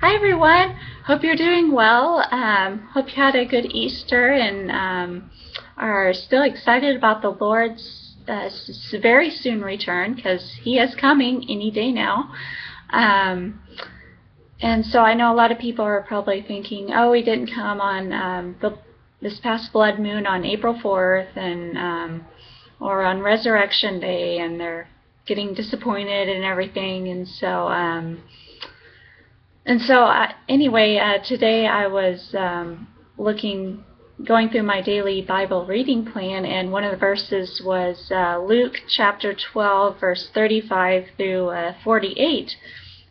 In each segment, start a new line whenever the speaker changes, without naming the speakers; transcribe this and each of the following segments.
Hi everyone. Hope you're doing well. Hope you had a good Easter and are still excited about the Lord's very soon return, because He is coming any day now. And so I know a lot of people are probably thinking, oh, He didn't come on this past blood moon on April 4th and or on Resurrection Day, and they're getting disappointed and everything. Anyway, today I was going through my daily Bible reading plan, and one of the verses was Luke chapter 12, verse 35 through 48,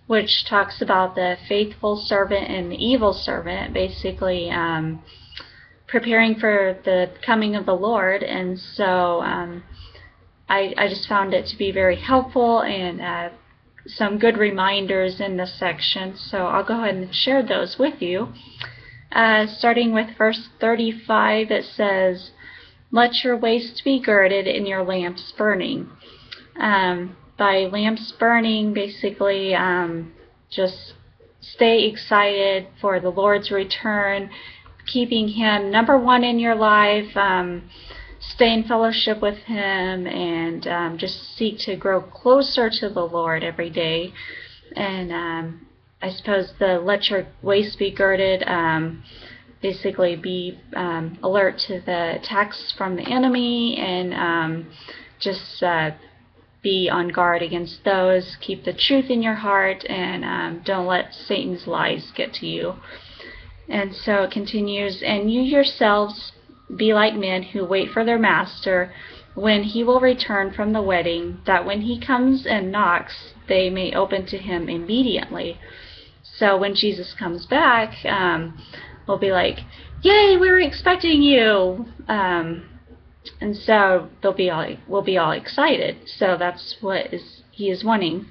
which talks about the faithful servant and the evil servant, basically preparing for the coming of the Lord. And so I just found it to be very helpful and some good reminders in this section, so I'll go ahead and share those with you. Starting with verse 35, it says, "Let your waist be girded and your lamps burning." By lamps burning, basically, just stay excited for the Lord's return, keeping Him number one in your life. Stay in fellowship with Him, and just seek to grow closer to the Lord every day. And I suppose the let your waist be girded, basically be alert to the attacks from the enemy, and just be on guard against those. Keep the truth in your heart, and don't let Satan's lies get to you. And so it continues, "And you yourselves be like men who wait for their master when he will return from the wedding, that when he comes and knocks, they may open to him immediately." So when Jesus comes back, we'll be like, "Yay, we were expecting you!" And so we'll be all excited. So that's what He is wanting.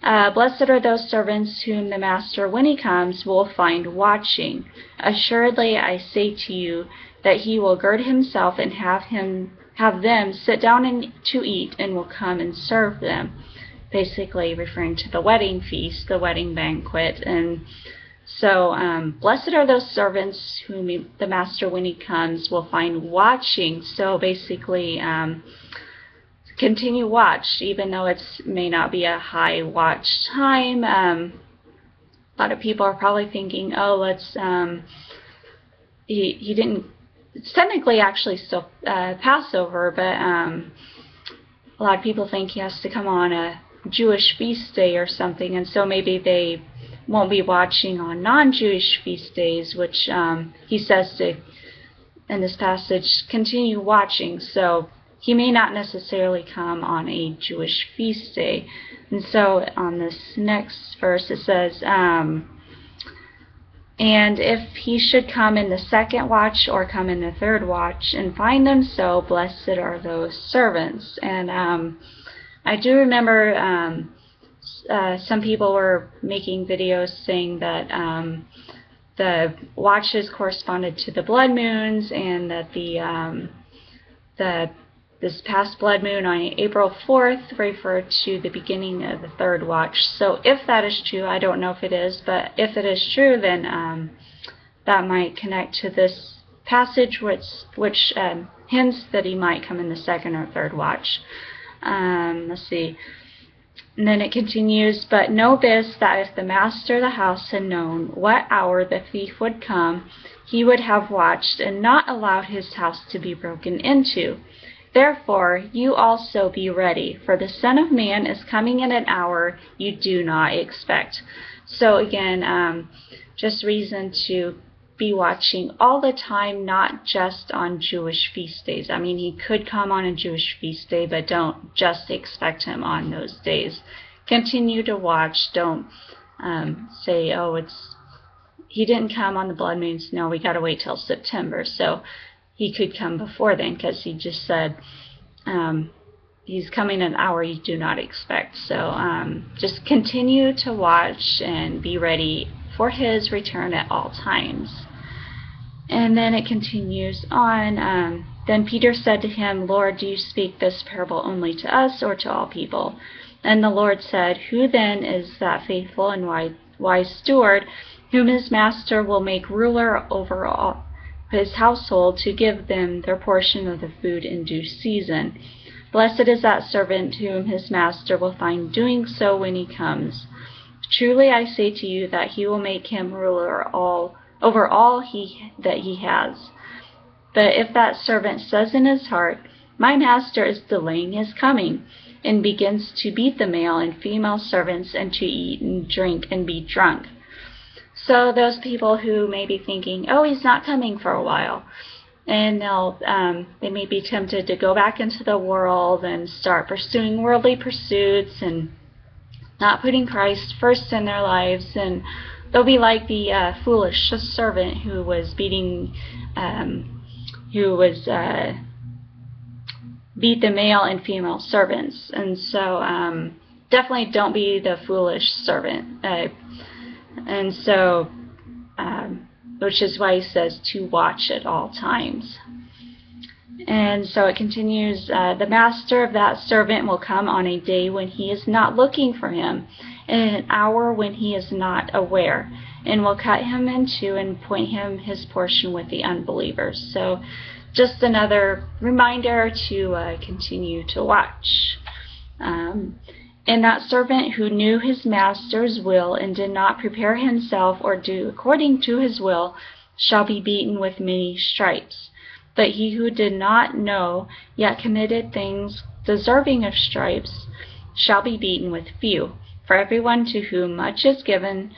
"Blessed are those servants whom the master, when he comes, will find watching. Assuredly, I say to you, that he will gird himself and have them sit down and to eat, and will come and serve them." Basically referring to the wedding feast, the wedding banquet. And so blessed are those servants whom the master, when he comes, will find watching. So basically continue watch, even though it may not be a high watch time. A lot of people are probably thinking, oh, he didn't. It's technically actually still Passover, but a lot of people think he has to come on a Jewish feast day or something, and so maybe they won't be watching on non-Jewish feast days, which he says to, in this passage, continue watching. So he may not necessarily come on a Jewish feast day. And so on this next verse it says, "And if he should come in the second watch or come in the third watch and find them so, blessed are those servants." And I do remember some people were making videos saying that the watches corresponded to the blood moons, and that this past blood moon on April 4th referred to the beginning of the third watch. So if that is true, I don't know if it is, but if it is true, then that might connect to this passage, which hints that he might come in the second or third watch. Let's see. And then it continues, "But know this, that if the master of the house had known what hour the thief would come, he would have watched and not allowed his house to be broken into. Therefore, you also be ready, for the Son of Man is coming in an hour you do not expect." So again, just reason to be watching all the time, not just on Jewish feast days. I mean, he could come on a Jewish feast day, but don't just expect him on those days. Continue to watch. Don't say, oh, he didn't come on the blood moons. No, we got to wait till September. So he could come before then, because he just said he's coming in an hour you do not expect. So just continue to watch and be ready for his return at all times. And then it continues on. "Then Peter said to him, Lord, do you speak this parable only to us or to all people?" And the Lord said, "Who then is that faithful and wise steward, whom his master will make ruler over all his household, to give them their portion of the food in due season. Blessed is that servant whom his master will find doing so when he comes. Truly I say to you that he will make him ruler over all that he has. But if that servant says in his heart, my master is delaying his coming, and begins to beat the male and female servants, and to eat and drink and be drunk. So those people who may be thinking, oh, he's not coming for a while, and they may be tempted to go back into the world and start pursuing worldly pursuits and not putting Christ first in their lives, and they'll be like the foolish servant who was beat the male and female servants. And so definitely don't be the foolish servant. And so, which is why he says to watch at all times. And so it continues, the master of that servant will come on a day when he is not looking for him, and in an hour when he is not aware, and will cut him in two and point him his portion with the unbelievers. So just another reminder to continue to watch. And that servant who knew his master's will and did not prepare himself or do according to his will shall be beaten with many stripes. But he who did not know, yet committed things deserving of stripes, shall be beaten with few. For everyone to whom much is given,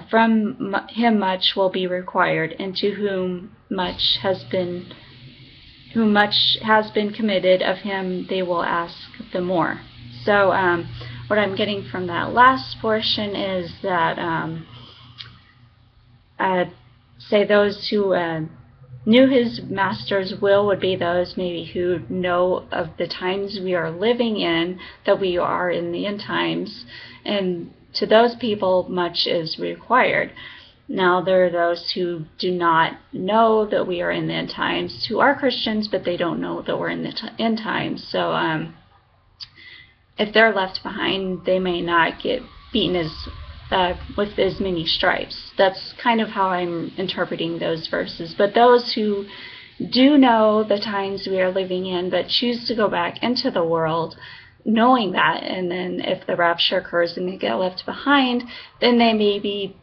from him much will be required, and to whom much has been committed, of him they will ask the more. So what I'm getting from that last portion is that say those who knew his master's will would be those maybe who know of the times we are living in, that we are in the end times, and to those people much is required. Now there are those who do not know that we are in the end times, who are Christians, but they don't know that we're in the end times. So if they're left behind, they may not get beaten with as many stripes. That's kind of how I'm interpreting those verses. But those who do know the times we are living in, but choose to go back into the world, knowing that, and then if the rapture occurs and they get left behind, then they may be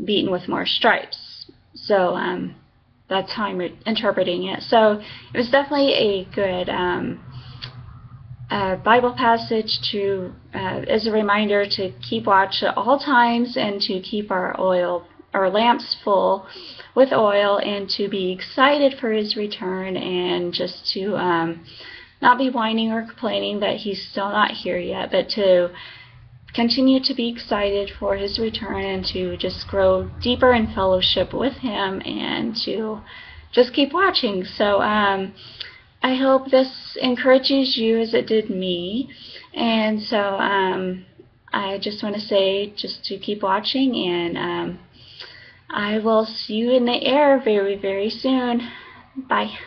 beaten with more stripes. So that's how I'm interpreting it. So it was definitely a good Bible passage to as a reminder to keep watch at all times, and to keep our lamps full with oil, and to be excited for his return, and just to not be whining or complaining that he's still not here yet, but to continue to be excited for his return, and to just grow deeper in fellowship with him, and to just keep watching. So I hope this encourages you as it did me. And so I just want to say just to keep watching, and I will see you in the air very, very soon. Bye.